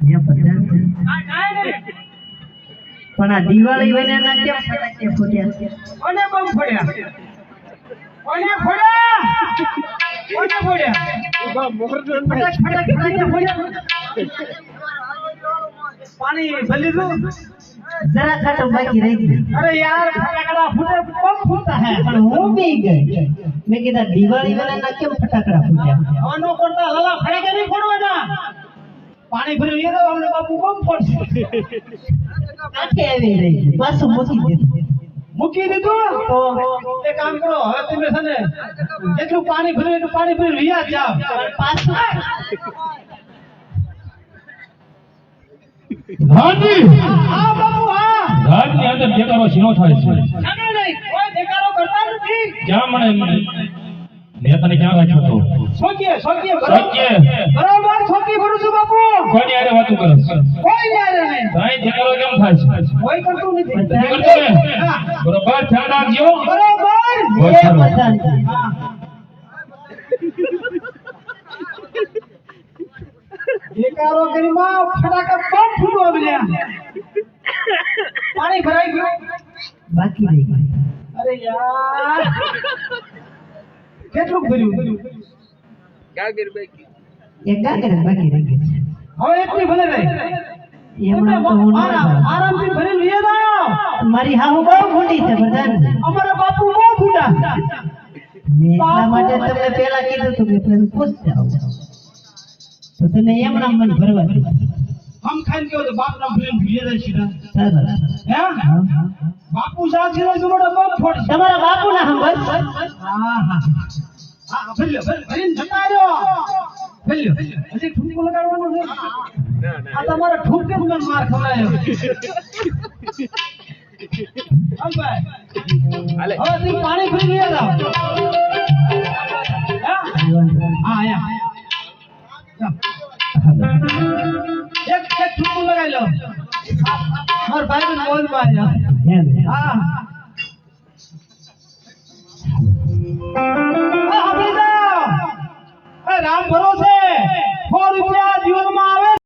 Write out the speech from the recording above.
ये पता पण आ दिवाળી વનાના કેમ ફટાકે ફોડ્યા કોને બમ ફોડ્યા કોને ફોડ્યા કોને ફોડ્યા ઉભા મોરજન ફટાકે ફોડ્યા પાણી ભલી દો जरा खटो बाकी रह गई अरे यार फटाकड़ा फूटे बम फूटता है पर હું બી ગઈ મેં કીધા દિવાળી વનાના કેમ ફટાકડા ફોડ્યા આનો કોટા લલા ફટાકે નહીં ફોડવાના પાણી ભરી લીધો અમને બાપુ બમ ફોડશે કાઠે આવી રહી પાછું મૂકી દીધું તો એક કામ કરો હવે તમે છે ને જેટલું પાણી ભર્યું એટલું પાણી ભરી રિયા જાવ પાછું હાજી હા બાપુ હા રાજની અંદર દેકારો શીનો થાય છે જાણે નહીં કોઈ દેખાડો કરતા નથી ક્યાં મને નેતાને ક્યાં રાખ્યો તો સોચીએ સત્ય બરાબર સોચી ભરું છું બાપુ કોની આરે વાતું કરે કોઈ યાર નહીં તાઈ દેકારો કેમ થાય છે કોઈ કરતું નથી કરતો ને બરોબર ધ્યાન રાખજો બરાબર બહુ એ સારું. બધાને હા દેકારો કરીમાં ફટાકા બમ ફૂટવા મળ્યા પાણી ભરાઈ ગયું બાકી રહી ગઈ અરે યાર કેટલું ભર્યું એક ગાગર બાકી રહી ગઈ હવે એટલી ભલે રહી એમણે તો હું ના જાઉં. આરામથી ભરી લઈએ જાઓ મારી હાહુ બહુ ખોટી છે પ્રધાન અમારા બાપુ બહુ ફૂટા મેં એટલા માટે તમને પહેલા કીધું હતું કે તમે ખુશ જાઓ તો તમે એમના મન ભરવા દો हम खाइन के बाप ना भूल भूल जाए सीधा સરસ है बापू साहब सीधा जुमड़ा बम फोड़ તમારા બાપુ ના હમ બસ हां हां भल्यो भल्यो जतायो भल्यो अजी ठुमको लगाडવાનો છે આ તમારા ઠુમકે મને માર ખવડાયો हम भाई हाले હવે તું પાણી ભરી ગયા જાવ हां आया एक ठुमको लगाई लो मार भाई ने बोल मार्या हां રામ ભરોસે 100 રૂપિયા જીવનમાં આવે